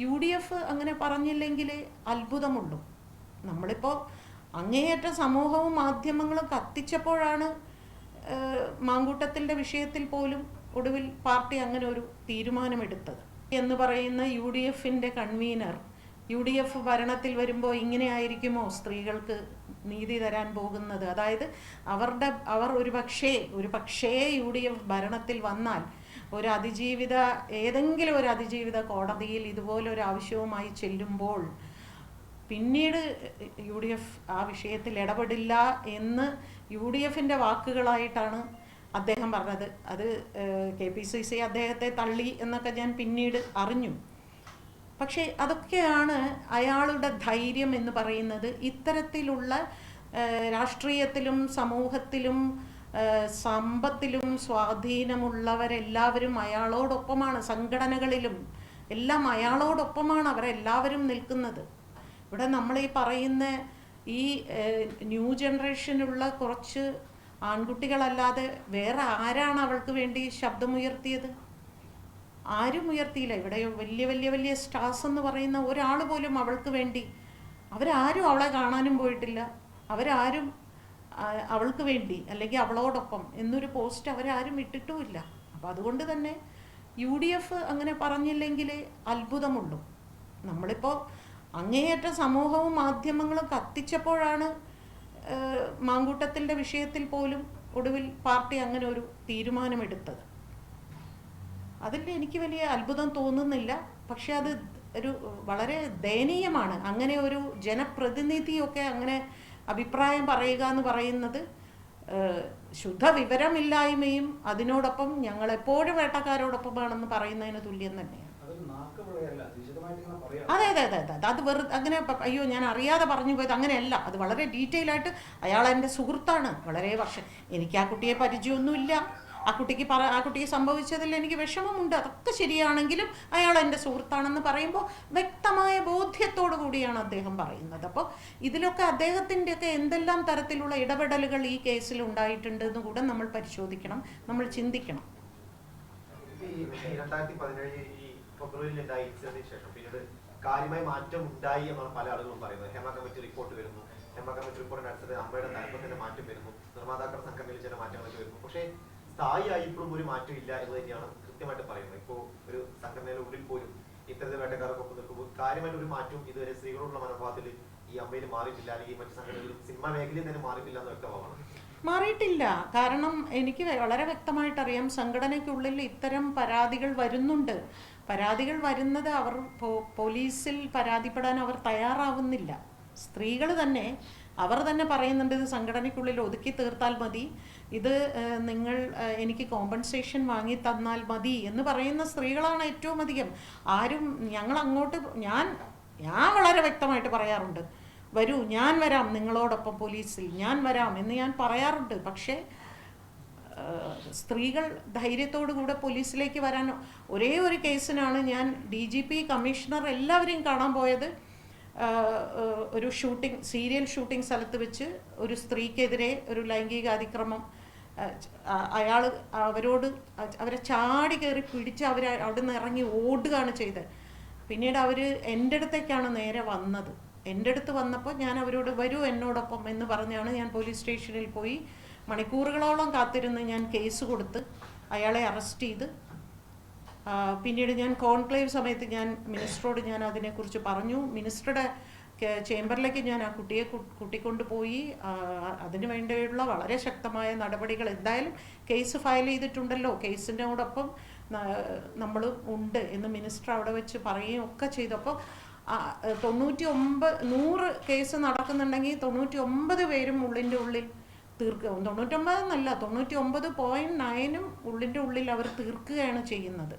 UDF അങ്ങനെ പറഞ്ഞില്ലെങ്കിൽ അത്ഭുതമുള്ളൂ. നമ്മളിപ്പോൾ അങ്ങേയറ്റ സമൂഹവും മാധ്യമങ്ങളും കത്തിച്ചപ്പോഴാണ് മാങ്കൂട്ടത്തിൻ്റെ വിഷയത്തിൽ പോലും ഒടുവിൽ പാർട്ടി അങ്ങനെ ഒരു തീരുമാനമെടുത്തത് എന്ന് പറയുന്ന UDFിൻ്റെ കൺവീനർ UDF ഭരണത്തിൽ വരുമ്പോൾ ഇങ്ങനെ ആയിരിക്കുമോ സ്ത്രീകൾക്ക് നീതി തരാൻ പോകുന്നത്? അതായത് അവർ ഒരു പക്ഷേ UDF ഭരണത്തിൽ വന്നാൽ ഏതെങ്കിലും ഒരു അതിജീവിത കോടതിയിൽ ഇതുപോലൊരു ആവശ്യവുമായി ചെല്ലുമ്പോൾ പിന്നീട് UDF ആ വിഷയത്തിൽ ഇടപെടില്ല എന്ന് UDFിൻ്റെ വാക്കുകളായിട്ടാണ് അദ്ദേഹം പറഞ്ഞത്. അത് KPCC അദ്ദേഹത്തെ തള്ളി എന്നൊക്കെ ഞാൻ പിന്നീട് അറിഞ്ഞു. പക്ഷേ അതൊക്കെയാണ് അയാളുടെ ധൈര്യം എന്ന് പറയുന്നത്. ഇത്തരത്തിലുള്ള രാഷ്ട്രീയത്തിലും സമൂഹത്തിലും സമ്പത്തിലും സ്വാധീനമുള്ളവരെല്ലാവരും അയാളോടൊപ്പമാണ്, സംഘടനകളിലും എല്ലാം അയാളോടൊപ്പമാണ് അവരെല്ലാവരും നിൽക്കുന്നത്. ഇവിടെ നമ്മൾ ഈ പറയുന്ന ഈ ന്യൂ ജനറേഷനുള്ള കുറച്ച് ആൺകുട്ടികളല്ലാതെ വേറെ ആരാണ് അവൾക്ക് വേണ്ടി ശബ്ദമുയർത്തിയത്? ആരും ഉയർത്തിയില്ല. ഇവിടെ വലിയ സ്റ്റാർസ് എന്ന് പറയുന്ന ഒരാൾ പോലും അവൾക്ക് വേണ്ടി, അവരാരും അവളെ കാണാനും പോയിട്ടില്ല. അവരാരും അവൾക്ക് വേണ്ടി അല്ലെങ്കിൽ അവളോടൊപ്പം എന്നൊരു പോസ്റ്റ് അവരാരും ഇട്ടിട്ടുമില്ല. അപ്പം അതുകൊണ്ട് തന്നെ UDF അങ്ങനെ പറഞ്ഞില്ലെങ്കിൽ അത്ഭുതമുള്ളൂ. നമ്മളിപ്പോൾ അങ്ങേയറ്റ സമൂഹവും മാധ്യമങ്ങളും കത്തിച്ചപ്പോഴാണ് മാങ്കൂട്ടത്തിൻ്റെ വിഷയത്തിൽ പോലും ഒടുവിൽ പാർട്ടി അങ്ങനെ ഒരു തീരുമാനമെടുത്തത്. അതിൽ എനിക്ക് വലിയ അത്ഭുതം തോന്നുന്നില്ല. പക്ഷെ അത് ഒരു വളരെ ദയനീയമാണ്. അങ്ങനെ ഒരു ജനപ്രതിനിധിയൊക്കെ അങ്ങനെ അഭിപ്രായം പറയുക എന്ന് പറയുന്നത് ശുദ്ധ വിവരമില്ലായ്മയും അതിനോടൊപ്പം ഞങ്ങൾ എപ്പോഴും വേട്ടക്കാരോടൊപ്പമാണെന്ന് പറയുന്നതിന് തുല്യം തന്നെയാണ്. അതെ, അത് അങ്ങനെ അയ്യോ ഞാൻ അറിയാതെ പറഞ്ഞു പോയത് അങ്ങനെയല്ല. അത് വളരെ ഡീറ്റെയിൽ ആയിട്ട് അയാൾ എൻ്റെ സുഹൃത്താണ്. വളരെ വർഷം എനിക്ക് ആ കുട്ടിയെ പരിചയമൊന്നുമില്ല. ആ കുട്ടിക്ക് സംഭവിച്ചതിൽ എനിക്ക് വിഷമമുണ്ട്. അതൊക്കെ ശരിയാണെങ്കിലും അയാൾ എൻ്റെ സുഹൃത്താണെന്ന് പറയുമ്പോൾ വ്യക്തമായ ബോധ്യത്തോടു കൂടിയാണ് അദ്ദേഹം പറയുന്നത്. അപ്പോൾ ഇതിലൊക്കെ അദ്ദേഹത്തിൻ്റെയൊക്കെ എന്തെല്ലാം തരത്തിലുള്ള ഇടപെടലുകൾ ഈ കേസിൽ ഉണ്ടായിട്ടുണ്ട് എന്ന് കൂടെ നമ്മൾ പരിശോധിക്കണം, നമ്മൾ ചിന്തിക്കണം. പിന്നീട് കാര്യമായ മാറ്റം ഉണ്ടായി എന്നാണ് പല ആളുകളും പറയുന്നത്. ഹേമ കമ്മിറ്റി റിപ്പോർട്ട് വരുന്നു. ഹേമ കമ്മിറ്റി റിപ്പോർട്ടിന് അടുത്തത് അമ്മയുടെ തലപ്പത്തിന്റെ മാറ്റം വരുന്നു. നിർമ്മാതാക്കളുടെ സംഘടനയിൽ ചില മാറ്റങ്ങളൊക്കെ വരുന്നു. പക്ഷേ സ്ഥായിയായി ഇപ്പോഴും ഒരു മാറ്റം ഇല്ല എന്ന് തന്നെയാണ് കൃത്യമായിട്ട് പറയുന്നത്. ഇപ്പോൾ ഒരു സംഘടനയുടെ ഉള്ളിൽ പോലും ഇത്തരത്തിൽ വേട്ടക്കാർക്കൊപ്പം നിൽക്കുമ്പോൾ കാര്യമായിട്ട് ഒരു മാറ്റവും ഇതുവരെ സ്ത്രീകളോടുള്ള മനോഭാവത്തിൽ ഈ അമ്മയിൽ മാറിയിട്ടില്ല, അല്ലെങ്കിൽ മറ്റു സംഘടനകളിലും സിനിമാ മേഖലയിൽ തന്നെ മാറിയിട്ടില്ല എന്ന് വ്യക്തമാണ്. മാറിയിട്ടില്ല. കാരണം എനിക്ക് വളരെ വ്യക്തമായിട്ടറിയാം സംഘടനയ്ക്കുള്ളിൽ ഇത്തരം പരാതികൾ വരുന്നുണ്ട്. പരാതികൾ വരുന്നത് അവർ പോലീസിൽ പരാതിപ്പെടാൻ അവർ തയ്യാറാവുന്നില്ല. സ്ത്രീകൾ തന്നെ അവർ തന്നെ പറയുന്നുണ്ട് ഇത് സംഘടനയ്ക്കുള്ളിൽ ഒതുക്കി തീർത്താൽ മതി, ഇത് നിങ്ങൾ എനിക്ക് കോമ്പൻസേഷൻ വാങ്ങി തന്നാൽ മതി എന്ന് പറയുന്ന സ്ത്രീകളാണ് ഏറ്റവും അധികം. ആരും ഞാൻ വളരെ വ്യക്തമായിട്ട് പറയാറുണ്ട്, വരൂ ഞാൻ വരാം നിങ്ങളോടൊപ്പം പോലീസിൽ, ഞാൻ വരാം എന്ന് ഞാൻ പറയാറുണ്ട്. പക്ഷേ സ്ത്രീകൾ ധൈര്യത്തോടു കൂടെ പോലീസിലേക്ക് വരാൻ ഒരേ ഒരു കേസിനാണ് ഞാൻ DGP കമ്മീഷണർ എല്ലാവരെയും കാണാൻ പോയത്. ഒരു സീരിയൽ ഷൂട്ടിംഗ് സ്ഥലത്ത് വെച്ച് ഒരു സ്ത്രീക്കെതിരെ ഒരു ലൈംഗിക അതിക്രമം, അവരെ ചാടി കയറി പിടിച്ച് അവിടെ നിന്ന് ഇറങ്ങി ഓടുകയാണ് ചെയ്തത്. പിന്നീട് അവർ എൻ്റെ അടുത്തേക്കാണ് നേരെ വന്നത്. എൻ്റെ അടുത്ത് വന്നപ്പോൾ ഞാൻ അവരോട് വരൂ എന്നോടൊപ്പം എന്ന് പറഞ്ഞാണ് ഞാൻ പോലീസ് സ്റ്റേഷനിൽ പോയി മണിക്കൂറുകളോളം കാത്തിരുന്ന് ഞാൻ കേസ് കൊടുത്ത് അയാളെ അറസ്റ്റ് ചെയ്ത്. പിന്നീട് ഞാൻ കോൺക്ലേവ് സമയത്ത് ഞാൻ മിനിസ്റ്ററോട് ഞാൻ അതിനെക്കുറിച്ച് പറഞ്ഞു. മിനിസ്റ്ററുടെ ചേംബറിലേക്ക് ഞാൻ ആ കുട്ടിയെ കൂട്ടിക്കൊണ്ടുപോയി. അതിന് വേണ്ടിയുള്ള വളരെ ശക്തമായ നടപടികൾ, എന്തായാലും കേസ് ഫയൽ ചെയ്തിട്ടുണ്ടല്ലോ, കേസിനോടൊപ്പം നമ്മൾ ഉണ്ട് എന്ന് മിനിസ്റ്റർ അവിടെ വെച്ച് പറയുകയും ഒക്കെ ചെയ്തപ്പോൾ 100 കേസ് നടക്കുന്നുണ്ടെങ്കിൽ 99 പേരും ഉള്ളിൻ്റെ ഉള്ളിൽ തീർക്കുക, 99 എന്നല്ല 99.9 ഉള്ളിൻ്റെ ഉള്ളിൽ അവർ തീർക്കുകയാണ് ചെയ്യുന്നത്.